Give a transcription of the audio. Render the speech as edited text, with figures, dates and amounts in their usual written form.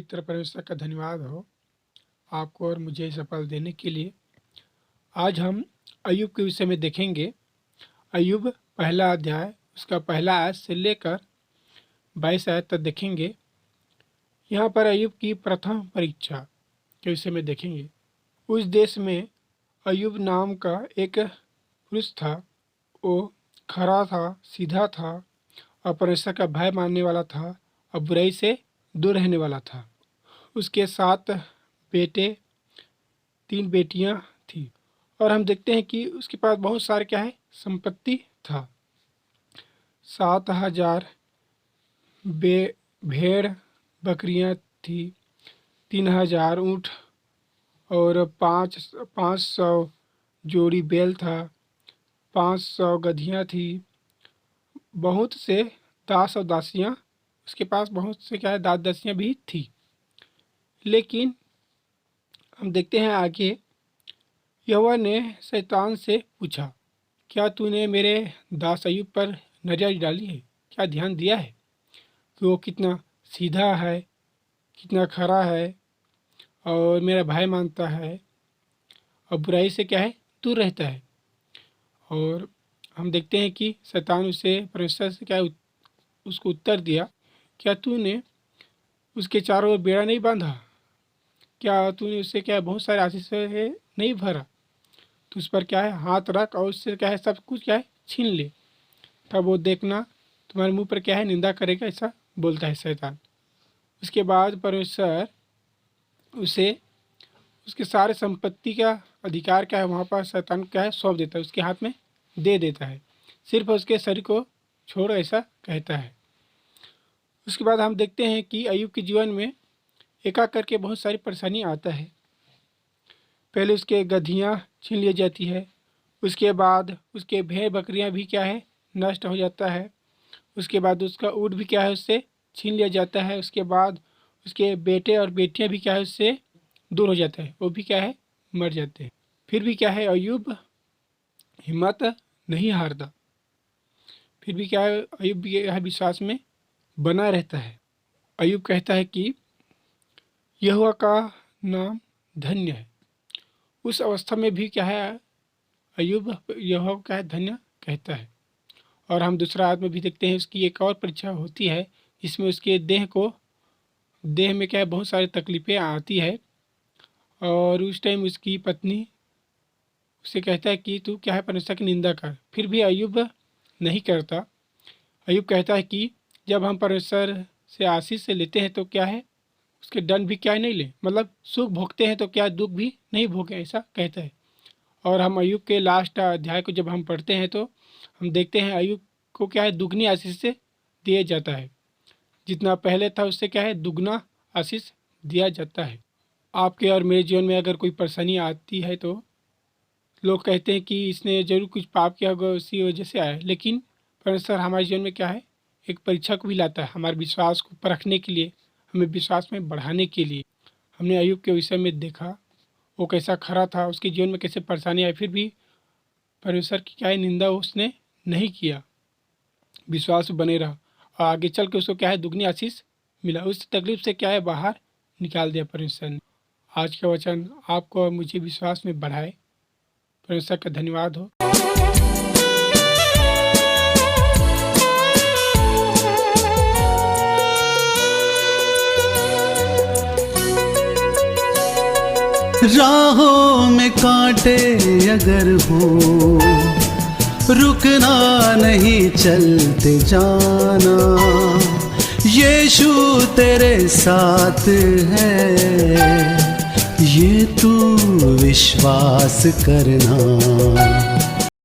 पवित्र परमेश्वर का धन्यवाद हो आपको और मुझे सफल देने के लिए। आज हम अय्यूब के विषय में देखेंगे। अय्यूब पहला अध्याय उसका पहला आयत से लेकर 22 आयत तक देखेंगे। यहाँ पर अय्यूब की प्रथम परीक्षा के विषय में देखेंगे। उस देश में अय्यूब नाम का एक पुरुष था। वो खरा था, सीधा था और परमेश्वर का भय मानने वाला था और बुराई से दूर रहने वाला था। उसके 7 बेटे 3 बेटियां थी और हम देखते हैं कि उसके पास बहुत सारे संपत्ति था। 7,000 भेड़ बकरियां थी, 3,000 ऊँट और 500 जोड़ी बैल था, 500 गधियां थी, बहुत से दास और दासियां। उसके पास बहुत से दास दासियां भी थी। लेकिन हम देखते हैं आगे, यहोवा ने शैतान से पूछा, क्या तूने मेरे दास अय्यूब पर नजर डाली है? क्या ध्यान दिया है कि वो कितना सीधा है, कितना खरा है और मेरा भय मानता है और बुराई से दूर रहता है। और हम देखते हैं कि शैतान उसे परमेश्वर से उसको उत्तर दिया, क्या तूने उसके चारों ओर बेड़ा नहीं बांधा? क्या तूने उससे बहुत सारे आशीष से नहीं भरा? तो उस पर हाथ रख और उससे सब कुछ छीन ले, तब वो देखना तुम्हारे मुंह पर निंदा करेगा। ऐसा बोलता है शैतान। उसके बाद परमेश्वर उसे उसके सारे संपत्ति का अधिकार वहाँ पर शैतान सौंप देता है, उसके हाथ में दे देता है। सिर्फ उसके शरीर को छोड़, ऐसा कहता है। उसके बाद हम देखते हैं कि अय्यूब के जीवन में एक करके बहुत सारी परेशानी आता है। पहले उसके गधियाँ छीन ली जाती है, उसके बाद उसके भेड़ बकरियाँ भी नष्ट हो जाता है। उसके बाद उसका ऊँट भी उससे छीन लिया जाता है। उसके बाद उसके बेटे और बेटियाँ भी उससे दूर हो जाते हैं, वो भी मर जाते हैं। फिर भी अय्यूब हिम्मत नहीं हारता। फिर भी अय्यूब भी विश्वास में बना रहता है। अय्यूब कहता है कि यहोवा का नाम धन्य है। उस अवस्था में भी अय्यूब यहोवा को धन्य कहता है। और हम दूसरा आयत में भी देखते हैं, उसकी एक और परीक्षा होती है जिसमें उसके देह में बहुत सारी तकलीफ़ें आती है। और उस टाइम उसकी पत्नी उससे कहता है कि तू परमेश्वर की निंदा कर। फिर भी अय्यूब नहीं करता। अय्यूब कहता है कि जब हम परमेश्वर से आशीष से लेते हैं तो उसके दंड भी नहीं ले, मतलब सुख भोगते हैं तो दुख भी नहीं भोगे, ऐसा कहता है। और हम अय्यूब के लास्ट अध्याय को जब हम पढ़ते हैं तो हम देखते हैं अय्यूब को दुगनी आशीष से दिया जाता है। जितना पहले था उससे दुगना आशीष दिया जाता है। आपके और मेरे जीवन में अगर कोई परेशानी आती है तो लोग कहते हैं कि इसने जरूर कुछ पाप किया होगा, उसी वजह से आया। लेकिन परमेश्वर हमारे जीवन में एक परीक्षा को भी लाता है, हमारे विश्वास को परखने के लिए, हमें विश्वास में बढ़ाने के लिए। हमने अय्यूब के विषय में देखा, वो कैसा खरा था, उसके जीवन में कैसे परेशानी आई, फिर भी परमेश्वर की निंदा उसने नहीं किया, विश्वास बने रहा और आगे चल के उसको दुगनी आशीष मिला। उस तकलीफ से बाहर निकाल दिया परमेश्वर ने। आज का वचन आपको और मुझे विश्वास में बढ़ाए। परमेश्वर का धन्यवाद हो। राहों में कांटे अगर हो, रुकना नहीं, चलते जाना। यीशु तेरे साथ है, ये तू विश्वास करना।